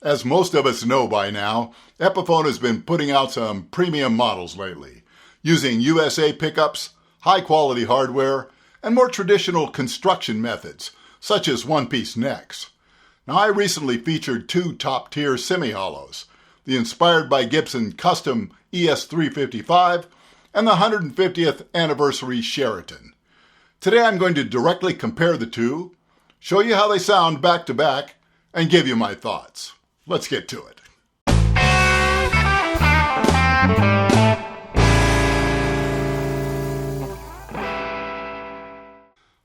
As most of us know by now, Epiphone has been putting out some premium models lately, using USA pickups, high-quality hardware, and more traditional construction methods, such as one-piece necks. Now, I recently featured two top-tier semi-hollows, the inspired by Gibson custom ES355 and the 150th Anniversary Sheraton. Today I'm going to directly compare the two, show you how they sound back-to-back, and give you my thoughts. Let's get to it.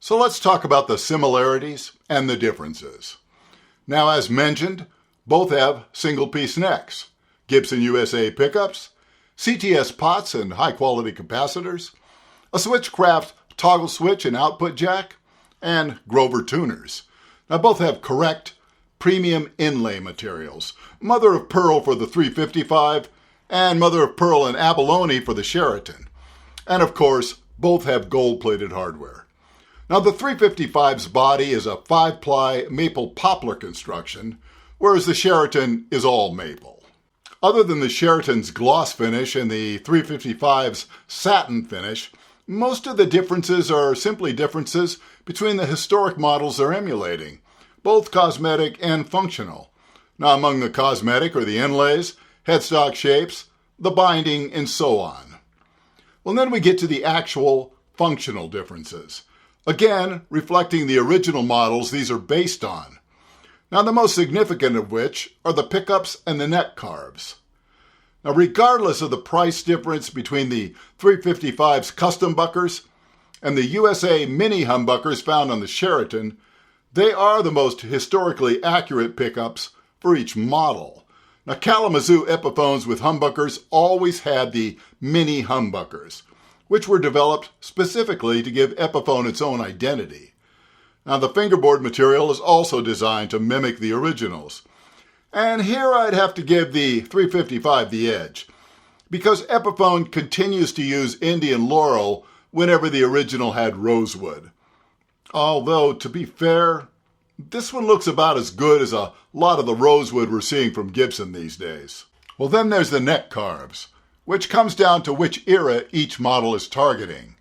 So let's talk about the similarities and the differences. Now, as mentioned, both have single-piece necks, Gibson USA pickups, CTS pots and high-quality capacitors, a Switchcraft toggle switch and output jack, and Grover tuners. Now, both have correct premium inlay materials, mother of pearl for the 355 and mother of pearl and abalone for the Sheraton. And of course, both have gold-plated hardware. Now, the 355's body is a 5-ply maple poplar construction, whereas the Sheraton is all maple. Other than the Sheraton's gloss finish and the 355's satin finish, most of the differences are simply differences between the historic models they're emulating, both cosmetic and functional. Now, among the cosmetic are the inlays, headstock shapes, the binding, and so on. Well, then we get to the actual functional differences, again reflecting the original models these are based on. Now, the most significant of which are the pickups and the neck carves. Now, regardless of the price difference between the 355's custom buckers and the USA mini humbuckers found on the Sheraton, they are the most historically accurate pickups for each model. Now, Kalamazoo Epiphones with humbuckers always had the mini humbuckers, which were developed specifically to give Epiphone its own identity. Now, the fingerboard material is also designed to mimic the originals. And here I'd have to give the 355 the edge, because Epiphone continues to use Indian laurel whenever the original had rosewood. Although, to be fair, this one looks about as good as a lot of the rosewood we're seeing from Gibson these days. Well, then there's the neck carves, which comes down to which era each model is targeting.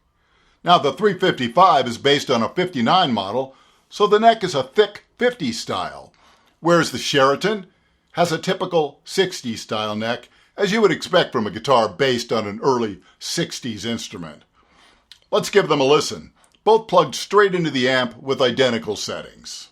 Now, the 355 is based on a 59 model, so the neck is a thick 50s style, whereas the Sheraton has a typical 60s style neck, as you would expect from a guitar based on an early 60s instrument. Let's give them a listen, both plugged straight into the amp with identical settings.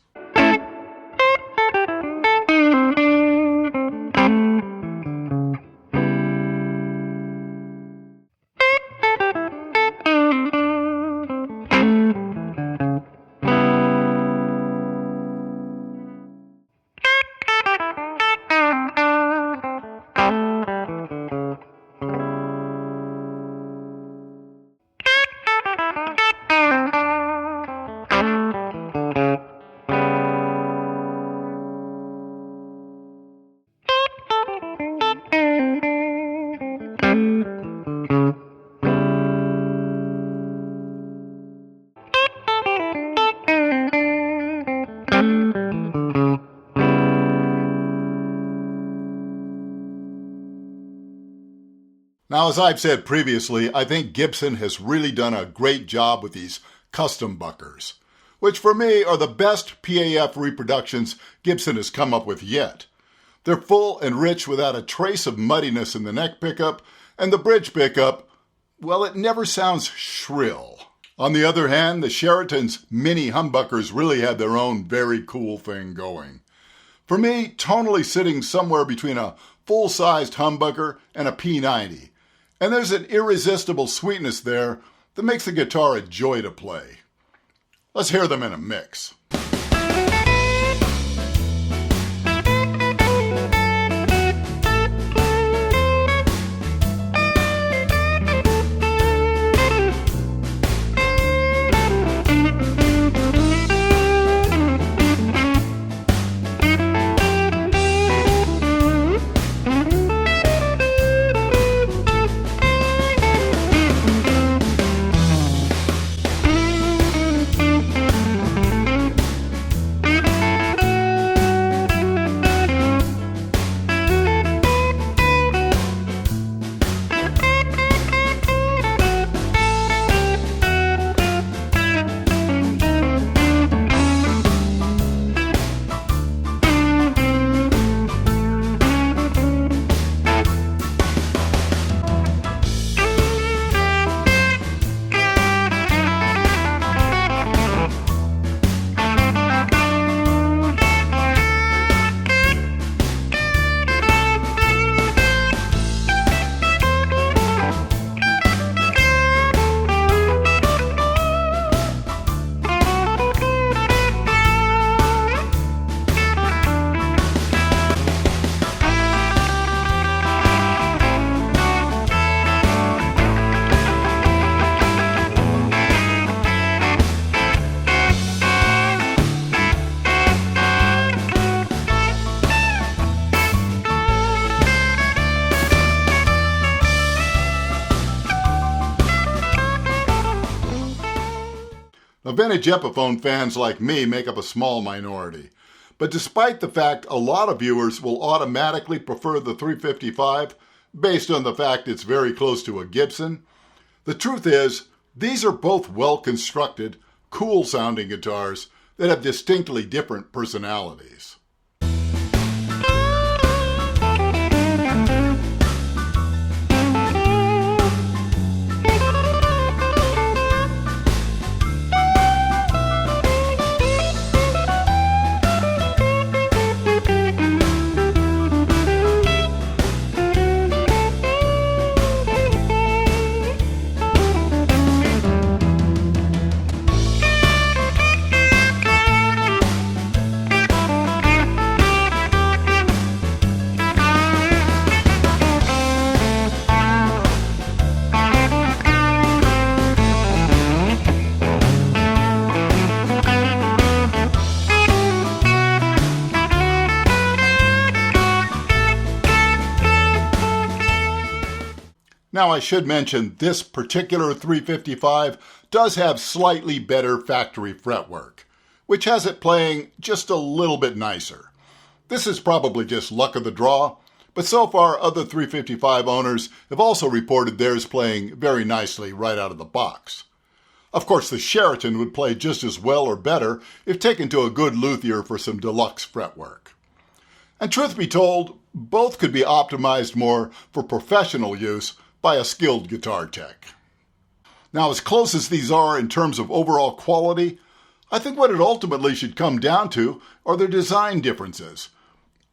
Now, as I've said previously, I think Gibson has really done a great job with these custom buckers, which for me are the best PAF reproductions Gibson has come up with yet. They're full and rich without a trace of muddiness in the neck pickup, and the bridge pickup, well, it never sounds shrill. On the other hand, the Sheraton's mini humbuckers really had their own very cool thing going. For me, tonally sitting somewhere between a full-sized humbucker and a P90. And there's an irresistible sweetness there that makes the guitar a joy to play. Let's hear them in a mix. Now, vintage Epiphone fans like me make up a small minority. But despite the fact a lot of viewers will automatically prefer the 355 based on the fact it's very close to a Gibson, the truth is these are both well-constructed, cool-sounding guitars that have distinctly different personalities. Now, I should mention this particular 355 does have slightly better factory fretwork, which has it playing just a little bit nicer. This is probably just luck of the draw, but so far other 355 owners have also reported theirs playing very nicely right out of the box. Of course, the Sheraton would play just as well or better if taken to a good luthier for some deluxe fretwork. And truth be told, both could be optimized more for professional use by a skilled guitar tech. Now, as close as these are in terms of overall quality, I think what it ultimately should come down to are their design differences.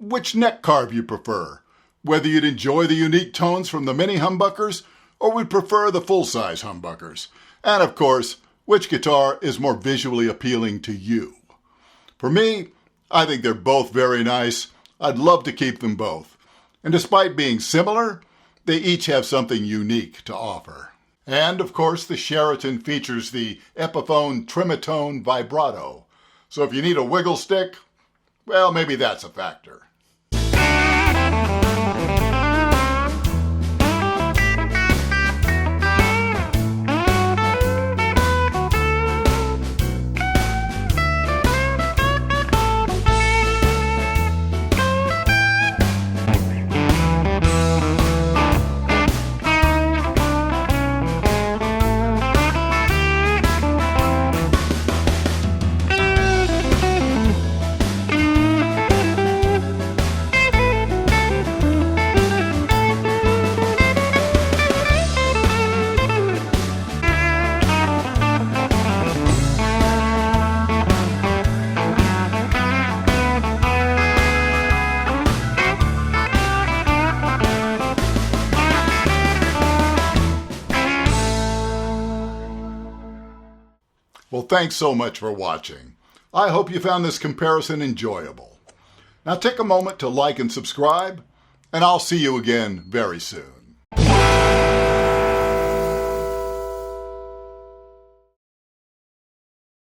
Which neck carve you prefer, whether you'd enjoy the unique tones from the mini humbuckers or would prefer the full-size humbuckers, and of course, which guitar is more visually appealing to you. For me, I think they're both very nice. I'd love to keep them both. And despite being similar, they each have something unique to offer. And, of course, the Sheraton features the Epiphone Trimitone Vibrato. So if you need a wiggle stick, well, maybe that's a factor. Well, thanks so much for watching. I hope you found this comparison enjoyable. Now take a moment to like and subscribe, and I'll see you again very soon.